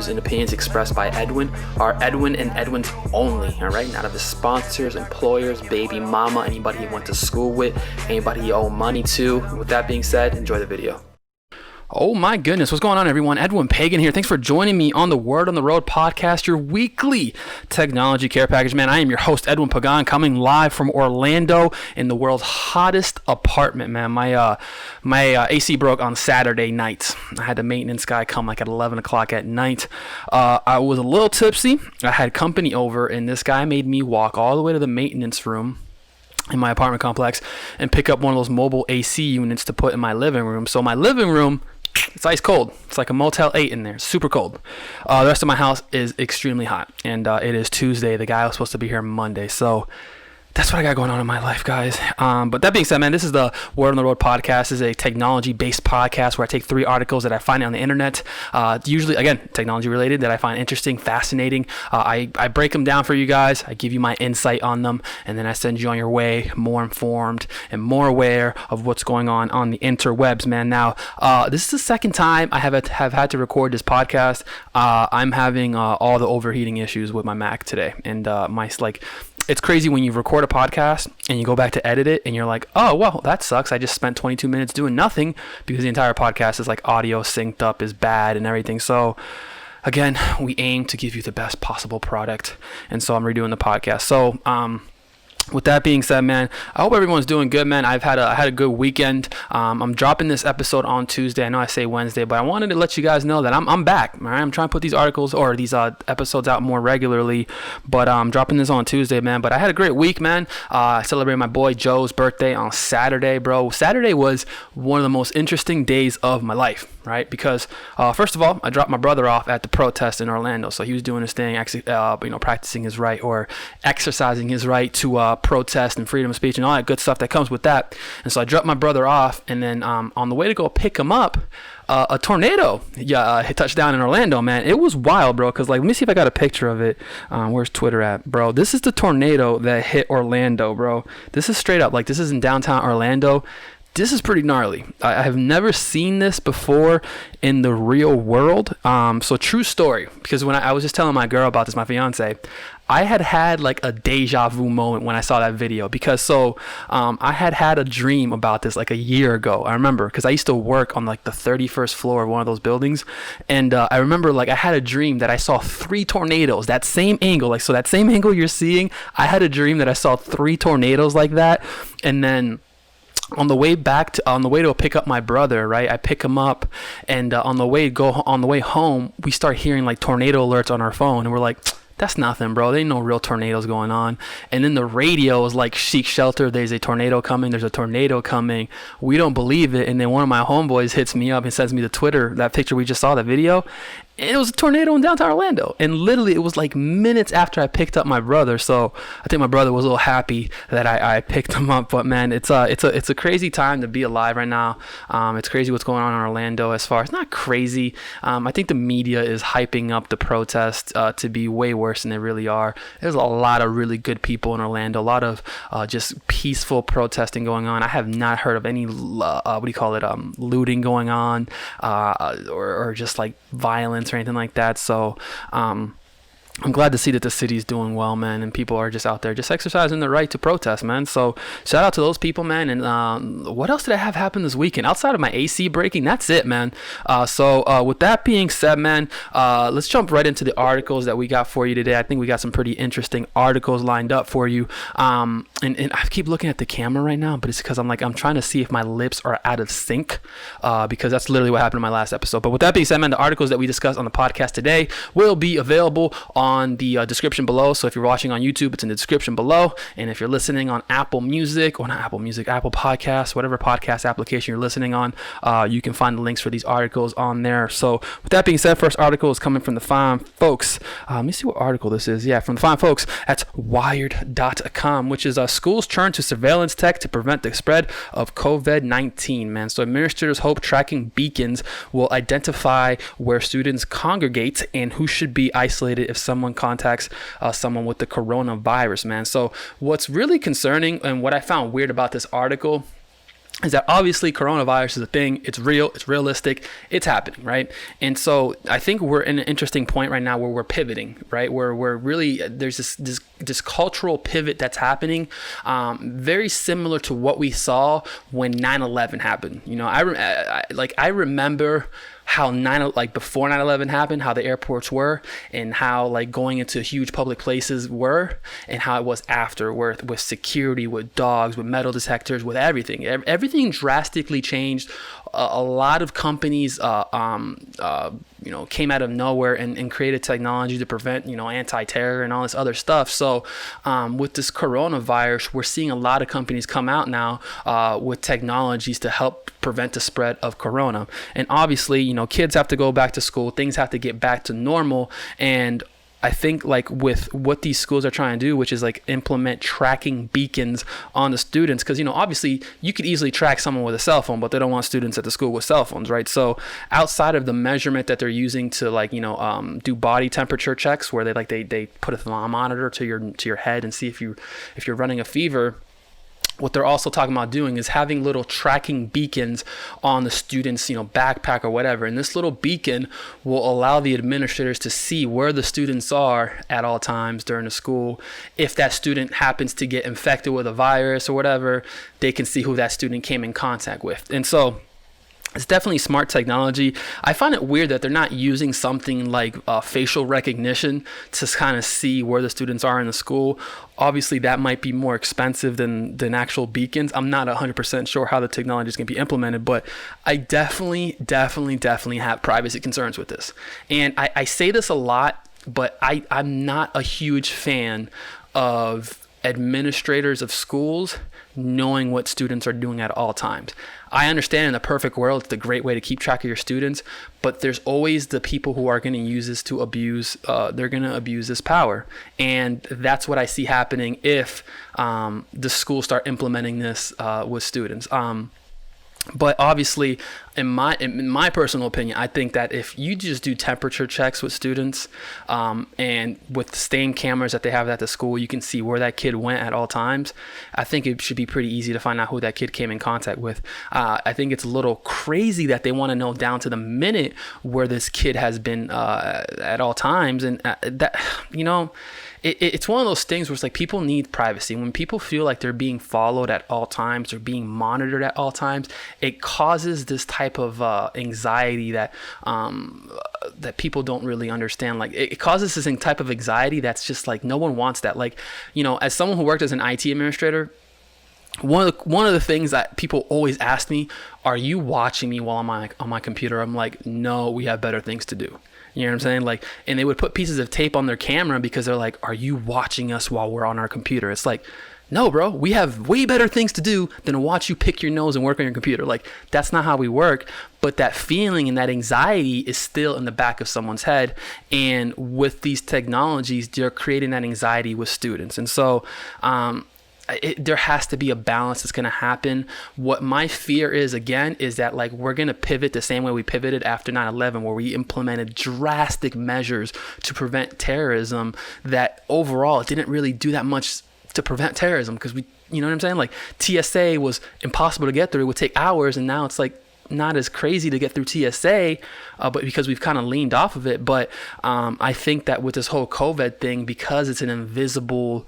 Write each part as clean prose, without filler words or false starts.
views and opinions expressed by Edwin are Edwin and Edwin's only, all right? Not of his sponsors, employers, baby mama, anybody he went to school with, anybody he owed money to. With that being said, enjoy the video. Oh my goodness, what's going on, everyone? Edwin Pagan here. Thanks for joining me on the Word on the Road podcast, your weekly technology care package. Man, I am your host, Edwin Pagan, coming live from Orlando in the world's hottest apartment, man. My AC broke on Saturday night. I had the maintenance guy come like at 11 o'clock at night. I was a little tipsy. I had company over, and this guy made me walk all the way to the maintenance room in my apartment complex and pick up one of those mobile AC units to put in my living room. So my living room, it's ice cold. It's like a Motel 8 in there. Super cold. The rest of my house is extremely hot. And it is Tuesday. The guy was supposed to be here Monday. So that's what I got going on in my life, guys. But that being said, man, this is the Word on the Road podcast. This is a technology-based podcast where I take 3 articles that I find on the internet, usually, again, technology-related, that I find interesting, fascinating. I break them down for you guys. I give you my insight on them, and then I send you on your way more informed and more aware of what's going on the interwebs, man. Now, this is the second time I have had to record this podcast. I'm having all the overheating issues with my Mac today, and it's crazy when you record a podcast and you go back to edit it and you're like, oh, well, that sucks. I just spent 22 minutes doing nothing because the entire podcast is like audio synced up is bad and everything. So again, we aim to give you the best possible product. And so I'm redoing the podcast. So, with that being said, man, I hope everyone's doing good, man. I had a good weekend. I'm dropping this episode on Tuesday. I know I say Wednesday, but I wanted to let you guys know that I'm back. All right? I'm trying to put these articles or these episodes out more regularly, but I'm dropping this on Tuesday, man. But I had a great week, man. I celebrated my boy Joe's birthday on Saturday, bro. Saturday was one of the most interesting days of my life, right? Because first of all, I dropped my brother off at the protest in Orlando, so he was doing his thing, actually, practicing his right or exercising his right to protest and freedom of speech and all that good stuff that comes with that. And so I dropped my brother off, and then on the way to go pick him up, a tornado hit touchdown in Orlando, man. It was wild, bro, because let me see if I got a picture of it. Where's Twitter at, bro? This is the tornado that hit Orlando, bro. This is straight up, this is in downtown Orlando. This is pretty gnarly. I have never seen this before in the real world. So true story, because when I was just telling my girl about this, my fiance, I had like a deja vu moment when I saw that video, because I had a dream about this like a year ago. I remember, because I used to work on like the 31st floor of one of those buildings, and I remember I had a dream that I saw 3 tornadoes, that same angle, so that same angle you're seeing, I had a dream that I saw 3 tornadoes like that. And then on the way to pick up my brother, right? I pick him up, and on the way home, we start hearing like tornado alerts on our phone, and we're like, that's nothing, bro. There ain't no real tornadoes going on. And then the radio is like, seek shelter. There's a tornado coming. There's a tornado coming. We don't believe it. And then one of my homeboys hits me up and sends me to Twitter that picture we just saw, that video. And it was a tornado in downtown Orlando. And literally, it was like minutes after I picked up my brother. So I think my brother was a little happy that I picked him up. But man, it's a crazy time to be alive right now. It's crazy what's going on in Orlando. As far as not crazy, I think the media is hyping up the protests to be way worse than they really are. There's a lot of really good people in Orlando. A lot of just peaceful protesting going on. I have not heard of any looting going on or just like violence or anything like that. So I'm glad to see that the city's doing well, man, and people are just out there just exercising their right to protest, man. So shout out to those people, man. And what else did I have happen this weekend outside of my AC breaking? That's it, man. So with that being said, man, let's jump right into the articles that we got for you today. I think we got some pretty interesting articles lined up for you. And I keep looking at the camera right now, but it's because I'm trying to see if my lips are out of sync, because that's literally what happened in my last episode. But with that being said, man, the articles that we discussed on the podcast today will be available on the description below. So if you're watching on YouTube, it's in the description below. And if you're listening on Apple Podcasts, whatever podcast application you're listening on, you can find the links for these articles on there. So with that being said, first article is coming from the fine folks. Let me see what article this is. Yeah, from the fine folks at wired.com, which is schools turn to surveillance tech to prevent the spread of COVID-19, man. So administrators hope tracking beacons will identify where students congregate and who should be isolated if someone contacts someone with the coronavirus, man. So what's really concerning and what I found weird about this article is that obviously coronavirus is a thing. It's real. It's realistic. It's happening, right? And so I think we're in an interesting point right now where we're pivoting, right? Where we're really, there's this cultural pivot that's happening, very similar to what we saw when 9/11 happened. You know, I remember how before 9/11 happened, how the airports were, and how like going into huge public places were, and how it was after, with security, with dogs, with metal detectors, with everything. Everything drastically changed. A lot of companies, came out of nowhere and created technology to prevent, anti-terror and all this other stuff. So with this coronavirus, we're seeing a lot of companies come out now with technologies to help prevent the spread of corona. And obviously, kids have to go back to school. Things have to get back to normal. And I think like with what these schools are trying to do, which is like implement tracking beacons on the students, because obviously you could easily track someone with a cell phone, but they don't want students at the school with cell phones, right? So outside of the measurement that they're using to do body temperature checks, where they put a thermometer to your head and see if you're running a fever. What they're also talking about doing is having little tracking beacons on the student's, backpack or whatever. And this little beacon will allow the administrators to see where the students are at all times during the school. If that student happens to get infected with a virus or whatever, they can see who that student came in contact with. And so it's definitely smart technology. I find it weird that they're not using something like facial recognition to kind of see where the students are in the school. Obviously, that might be more expensive than actual beacons. I'm not 100% sure how the technology is going to be implemented, but I definitely have privacy concerns with this. And I say this a lot, but I'm not a huge fan of administrators of schools knowing what students are doing at all times. I understand in the perfect world, it's a great way to keep track of your students, but there's always the people who are going to use this to abuse, they're going to abuse this power. And that's what I see happening if the schools start implementing this with students. But obviously, in my personal opinion, I think that if you just do temperature checks with students, and with the same cameras that they have at the school, you can see where that kid went at all times. I think it should be pretty easy to find out who that kid came in contact with. I think it's a little crazy that they want to know down to the minute where this kid has been at all times, and it's one of those things where it's like people need privacy. When people feel like they're being followed at all times or being monitored at all times, it causes this type of anxiety that people don't really understand. Like it causes this type of anxiety that's just like no one wants that. Like, as someone who worked as an IT administrator, one of the things that people always ask me, are you watching me while I'm on my computer? I'm like, no, we have better things to do. You know what I'm saying? Like, and they would put pieces of tape on their camera because they're like, are you watching us while we're on our computer? It's like, no, bro, we have way better things to do than to watch you pick your nose and work on your computer. Like, that's not how we work. But that feeling and that anxiety is still in the back of someone's head. And with these technologies, they're creating that anxiety with students. And so, there has to be a balance that's going to happen. What my fear is, again, is that like we're going to pivot the same way we pivoted after 9/11, where we implemented drastic measures to prevent terrorism that overall it didn't really do that much to prevent terrorism, because you know what I'm saying? Like TSA was impossible to get through. It would take hours, and now it's like not as crazy to get through TSA, but because we've kind of leaned off of it. But I think that with this whole COVID thing, because it's an invisible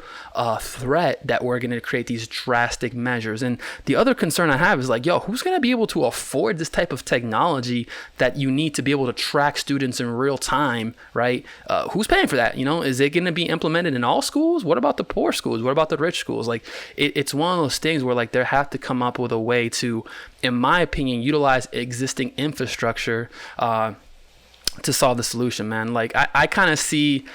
threat, that we're going to create these drastic measures. And the other concern I have is like, who's going to be able to afford this type of technology that you need to be able to track students in real time, right? Who's paying for that? Is it going to be implemented in all schools? What about the poor schools? What about the rich schools? Like it's one of those things where like they have to come up with a way to, in my opinion, utilize existing infrastructure to solve the solution, man. Like I kind of see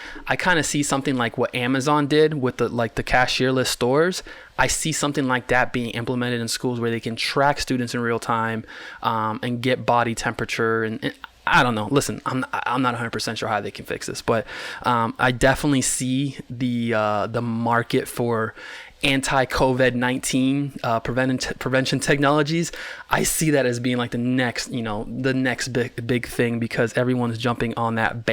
something like what Amazon did with the cashierless stores. I see something like that being implemented in schools where they can track students in real time and get body temperature and I don't know. Listen, I'm not 100% sure how they can fix this, but I definitely see the market for anti-COVID-19 prevention technologies. I see that as being like the next big thing, because everyone's jumping on that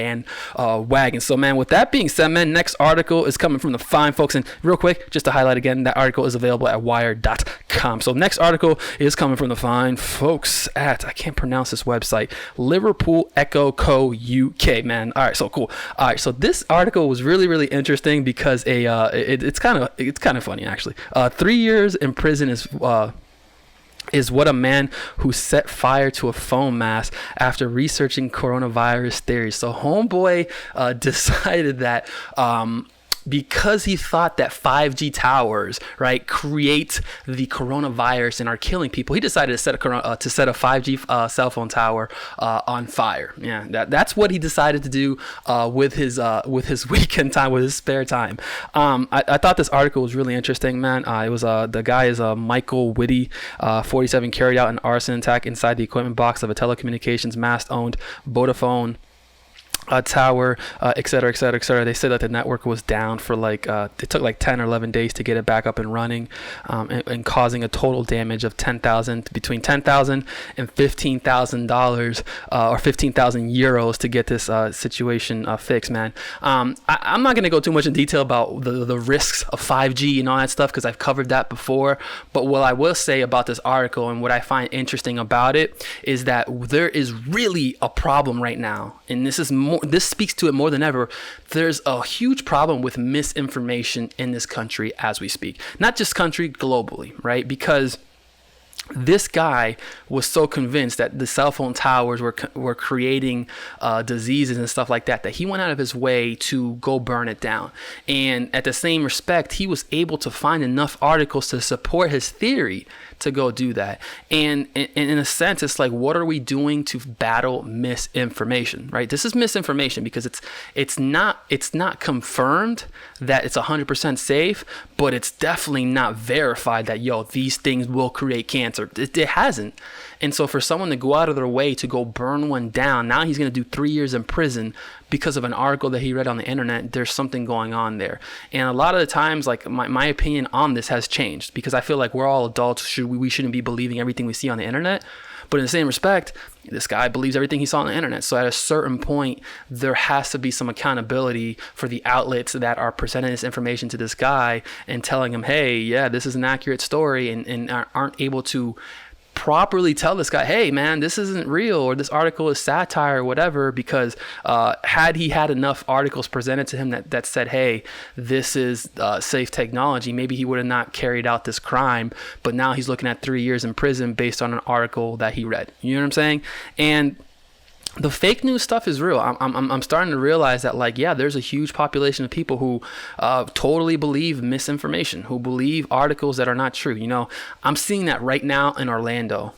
wagon. So man, with that being said, man, next article is coming from the fine folks. And real quick, just to highlight again, that article is available at wired.com. So next article is coming from the fine folks at, I can't pronounce this website, Liverpool Echo Co UK, man. All right, so cool. All right, so this article was really, really interesting because it's kind of funny actually. 3 years in prison is what a man who set fire to a phone mast after researching coronavirus theories. So homeboy decided that because he thought that 5G towers, right, create the coronavirus and are killing people, he decided to set a 5G cell phone tower on fire. Yeah, that's what he decided to do with his weekend time, with his spare time. I thought this article was really interesting, man. It was the guy is Michael Whitty, 47, carried out an arson attack inside the equipment box of a telecommunications mast-owned Vodafone tower, et cetera, et cetera, et cetera. They said that the network was down for it took like 10 or 11 days to get it back up and running, and causing a total damage of between $10,000 and $15,000 or 15,000 euros to get this situation fixed, man. I'm not going to go too much in detail about the risks of 5G and all that stuff, because I've covered that before. But what I will say about this article, and what I find interesting about it, is that there is really a problem right now, and this speaks to it more than ever. There's a huge problem with misinformation in this country as we speak. Not just country, globally, right? Because this guy was so convinced that the cell phone towers were creating diseases and stuff like that, that he went out of his way to go burn it down. And at the same respect, he was able to find enough articles to support his theory to go do that. And in a sense, it's like, what are we doing to battle misinformation, right? This is misinformation because it's not confirmed that it's 100% safe, but it's definitely not verified that, these things will create cancer. It hasn't. And so for someone to go out of their way to go burn one down, now he's going to do 3 years in prison because of an article that he read on the internet. There's something going on there. And a lot of the times, like, my opinion on this has changed, because I feel like we're all adults. We shouldn't be believing everything we see on the internet. But in the same respect, this guy believes everything he saw on the internet. So at a certain point, there has to be some accountability for the outlets that are presenting this information to this guy and telling him, hey, yeah, this is an accurate story, and aren't able to properly tell this guy, hey man, this isn't real, or this article is satire or whatever. Because had he had enough articles presented to him that said, hey, this is safe technology, maybe he would have not carried out this crime. But now he's looking at 3 years in prison based on an article that he read. You know what I'm saying? And the fake news stuff is real. I'm starting to realize that, like, yeah, there's a huge population of people who totally believe misinformation, who believe articles that are not true. I'm seeing that right now in Orlando,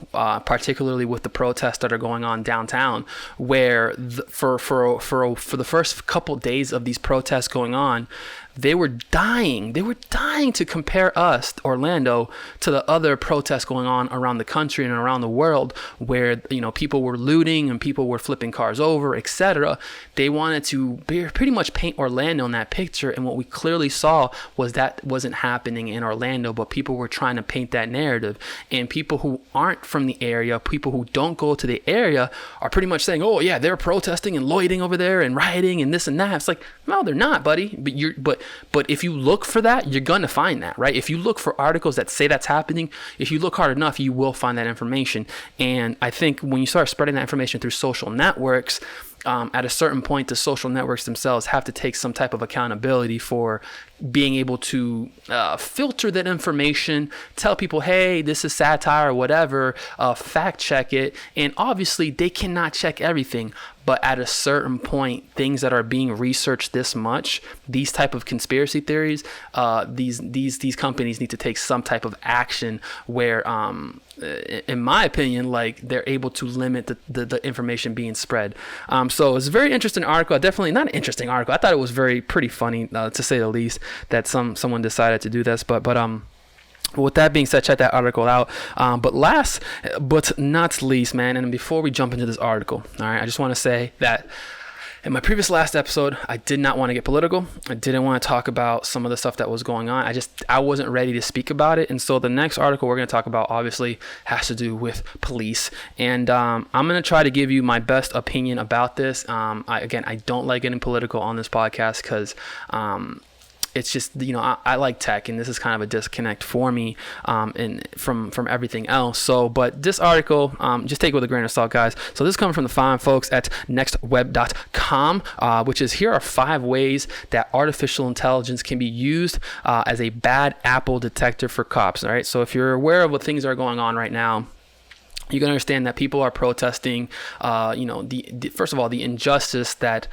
particularly with the protests that are going on downtown, where for the first couple days of these protests going on, they were dying to compare us, Orlando, to the other protests going on around the country and around the world, where people were looting and people were flipping cars over, etc. They wanted to pretty much paint Orlando in that picture, and what we clearly saw was that wasn't happening in Orlando, but people were trying to paint that narrative. And people who aren't from the area, people who don't go to the area, are pretty much saying, oh yeah, they're protesting and loitering over there and rioting and this and that. It's like, no, they're not, buddy. But if you look for that, you're going to find that, right? If you look for articles that say that's happening, if you look hard enough, you will find that information. And I think when you start spreading that information through social networks, at a certain point, the social networks themselves have to take some type of accountability for being able to filter that information, tell people, hey, this is satire or whatever, fact check it. And obviously they cannot check everything, but at a certain point, things that are being researched this much, these type of conspiracy theories, these companies need to take some type of action where, in my opinion, like, they're able to limit the information being spread. So it's a very interesting article. Definitely not an interesting article. I thought it was pretty funny, to say the least, that someone decided to do this. But with that being said, check that article out. But last but not least, man, and before we jump into this article, all right, I just want to say that In my previous last episode, I did not want to get political. I didn't want to talk about some of the stuff that was going on. I wasn't ready to speak about it. And so the next article we're going to talk about obviously has to do with police. And I'm going to try to give you my best opinion about this. I don't like getting political on this podcast because it's just, I like tech, and this is kind of a disconnect for me and from everything else. So, but this article, just take it with a grain of salt, guys. So this comes from the fine folks at nextweb.com, which is, here are 5 ways that artificial intelligence can be used as a bad Apple detector for cops. All right. So if you're aware of what things are going on right now, you can understand that people are protesting, first of all, the injustice that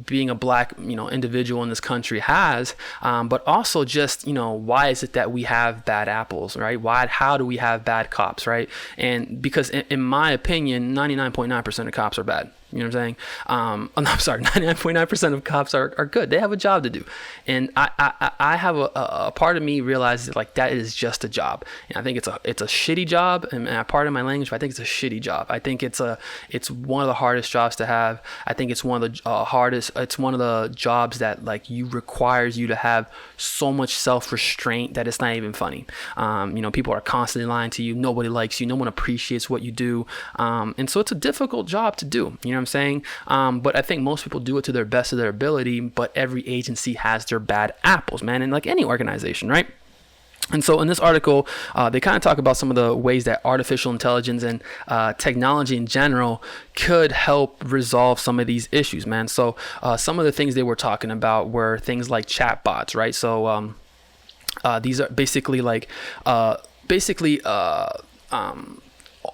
being a black, individual in this country has, but also just, why is it that we have bad apples, right? How do we have bad cops, right? And because in my opinion, 99.9% of cops are bad. You know what I'm saying? I'm sorry, 99.9% of cops are good. They have a job to do. And I have a part of me realizes like that is just a job. And I think it's a shitty job. And part of my language, but I think it's a shitty job. I think it's one of the hardest jobs to have. I think it's one of the it's one of the jobs that like requires you to have so much self-restraint that it's not even funny. People are constantly lying to you. Nobody likes you. No one appreciates what you do. And so it's a difficult job to do. You know what I'm saying? But I think most people do it to their best of their ability, but every agency has their bad apples, man. And like any organization, right? And so in this article, they kind of talk about some of the ways that artificial intelligence and technology in general could help resolve some of these issues, man. So some of the things they were talking about were things like chatbots, right? So these are basically like,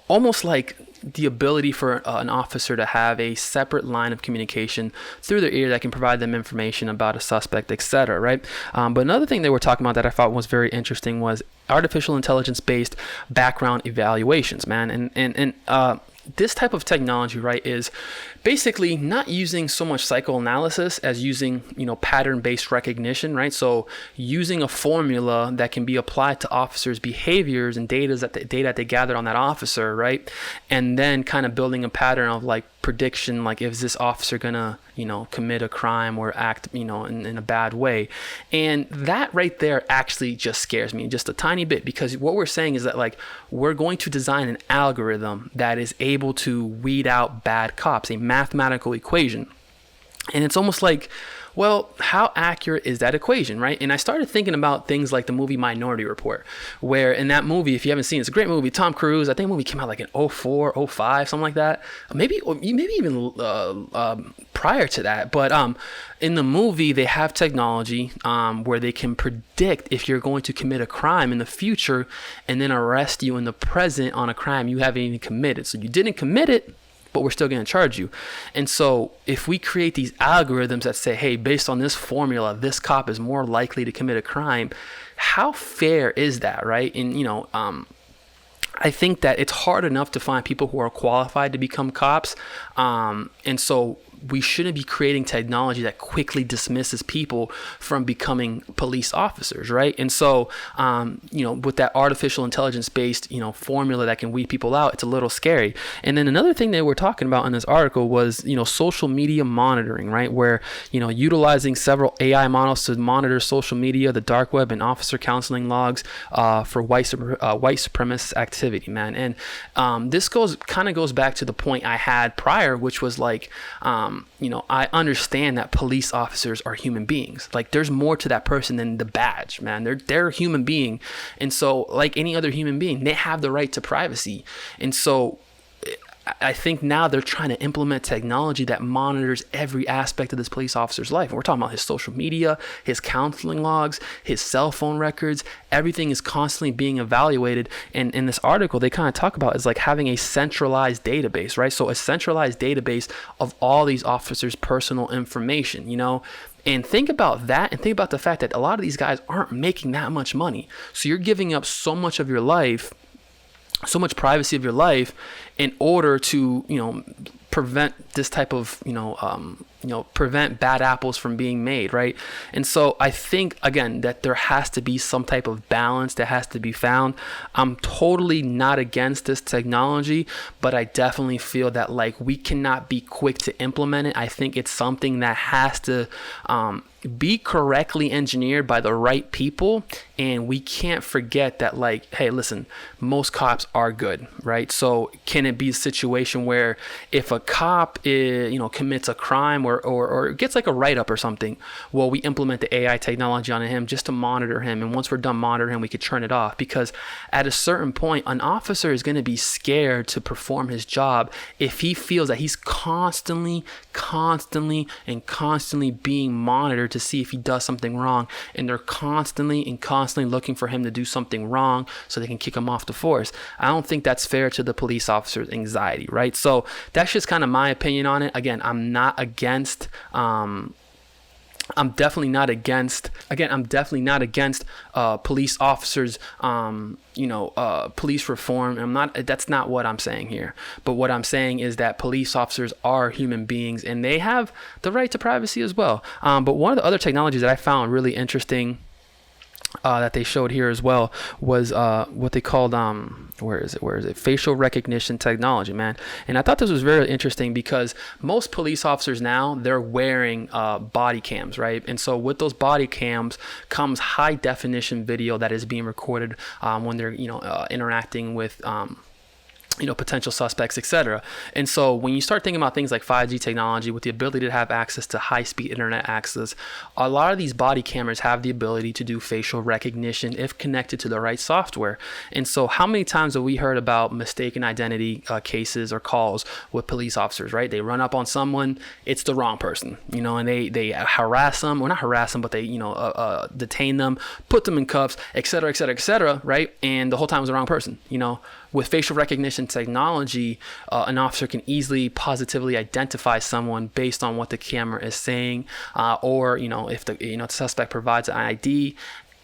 almost like the ability for an officer to have a separate line of communication through their ear that can provide them information about a suspect, etc., right? But another thing they were talking about that I thought was very interesting was artificial intelligence-based background evaluations, man. And this type of technology, right, is basically not using so much psychoanalysis as using, pattern-based recognition, right? So using a formula that can be applied to officers' behaviors and data that they gathered on that officer, right? And then kind of building a pattern of like prediction, like is this officer gonna, commit a crime or act, in a bad way. And that right there actually just scares me just a tiny bit, because what we're saying is that like we're going to design an algorithm that is able to weed out bad cops, a mathematical equation. And it's almost like, well, how accurate is that equation, right? And I started thinking about things like the movie Minority Report, where in that movie, if you haven't seen it, it's a great movie. Tom Cruise, I think the movie came out like in 2004, 2005, something like that. Maybe even prior to that. But in the movie, they have technology where they can predict if you're going to commit a crime in the future and then arrest you in the present on a crime you haven't even committed. So you didn't commit it, but we're still going to charge you. And so if we create these algorithms that say, hey, based on this formula, this cop is more likely to commit a crime, how fair is that, right? And, I think that it's hard enough to find people who are qualified to become cops. And so we shouldn't be creating technology that quickly dismisses people from becoming police officers, right? And so, with that artificial intelligence-based, formula that can weed people out, it's a little scary. And then another thing they were talking about in this article was, social media monitoring, right? Where, utilizing several AI models to monitor social media, the dark web, and officer counseling logs for white supremacist activity, man. And this goes back to the point I had prior, which was like, I understand that police officers are human beings. Like there's more to that person than the badge, man. They're a human being. And so like any other human being, they have the right to privacy. And so I think now they're trying to implement technology that monitors every aspect of this police officer's life. And we're talking about his social media, his counseling logs, his cell phone records. Everything is constantly being evaluated. And in this article, they kind of talk about is like having a centralized database, right? So a centralized database of all these officers' personal information, And think about that, and think about the fact that a lot of these guys aren't making that much money. So you're giving up so much of your life, so much privacy of your life in order to, prevent this type of, prevent bad apples from being made, right? And so I think, again, that there has to be some type of balance that has to be found. I'm totally not against this technology, but I definitely feel that like we cannot be quick to implement it. I think it's something that has to be correctly engineered by the right people, and we can't forget that, like, hey, listen, most cops are good, right? So can it be a situation where if a cop commits a crime or gets like a write-up or something, well, we implement the AI technology on him just to monitor him, and once we're done monitoring him, we could turn it off, because at a certain point an officer is going to be scared to perform his job if he feels that he's constantly being monitored to see if he does something wrong, and they're constantly looking for him to do something wrong so they can kick him off the force. I don't think that's fair to the police officer's anxiety, right? So that's just kind of my opinion on it. Again, I'm definitely not against police officers, police reform. That's not what I'm saying here. But what I'm saying is that police officers are human beings and they have the right to privacy as well. But one of the other technologies that I found really interesting that they showed here as well was what they called where is it facial recognition technology, man. And I thought this was very interesting because most police officers now, they're wearing body cams, right? And so with those body cams comes high definition video that is being recorded when they're interacting with potential suspects, etc. And so when you start thinking about things like 5G technology with the ability to have access to high-speed internet access, a lot of these body cameras have the ability to do facial recognition if connected to the right software. And so how many times have we heard about mistaken identity cases or calls with police officers, right? They run up on someone, it's the wrong person, and they harass them, or not harass them, but they detain them, put them in cuffs, etc., right? And the whole time it was the wrong person. With facial recognition technology, an officer can easily positively identify someone based on what the camera is saying, or if the suspect provides an ID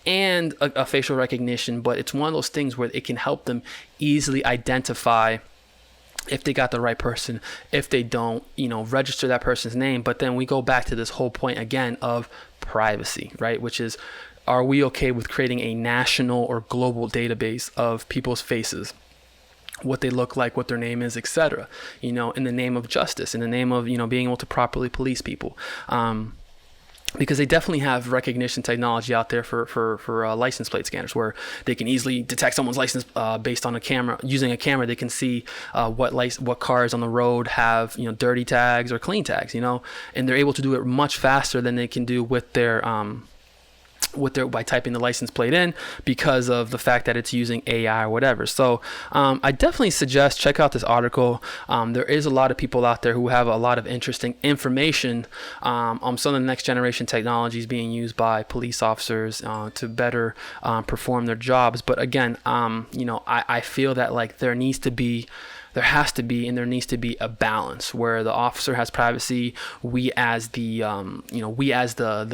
and a facial recognition. But it's one of those things where it can help them easily identify if they got the right person, if they don't, register that person's name. But then we go back to this whole point again of privacy, right? Which is, are we okay with creating a national or global database of people's faces, what they look like, what their name is, etc., in the name of justice, in the name of, being able to properly police people. Because they definitely have recognition technology out there for license plate scanners, where they can easily detect someone's license based on a camera. Using a camera, they can see what cars on the road have dirty tags or clean tags, and they're able to do it much faster than they can do with their by typing the license plate in, because of the fact that it's using AI or whatever. So I definitely suggest check out this article. There is a lot of people out there who have a lot of interesting information on some of the next generation technologies being used by police officers to better perform their jobs. But again, I feel that like there needs to be a balance where the officer has privacy. We as the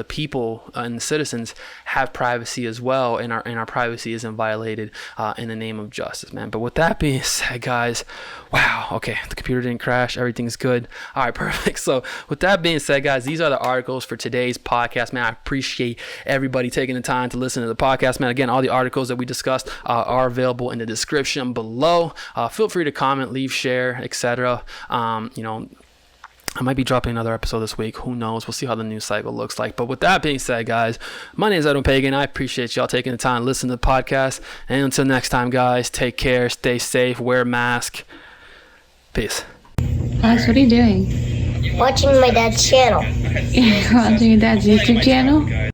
people and the citizens have privacy as well, and our privacy isn't violated in the name of justice, man. But with that being said, guys, wow, okay, the computer didn't crash, everything's good. All right, perfect. So with that being said, guys, these are the articles for today's podcast, man. I appreciate everybody taking the time to listen to the podcast, man. Again, all the articles that we discussed are available in the description below. Feel free to comment, leave, share, etc. I might be dropping another episode this week. Who knows? We'll see how the news cycle looks like. But with that being said, guys, my name is Edwin Pagan. I appreciate y'all taking the time to listen to the podcast. And until next time, guys, take care, stay safe, wear a mask. Peace. Alex, what are you doing? Watching my dad's channel. You're watching your dad's YouTube channel?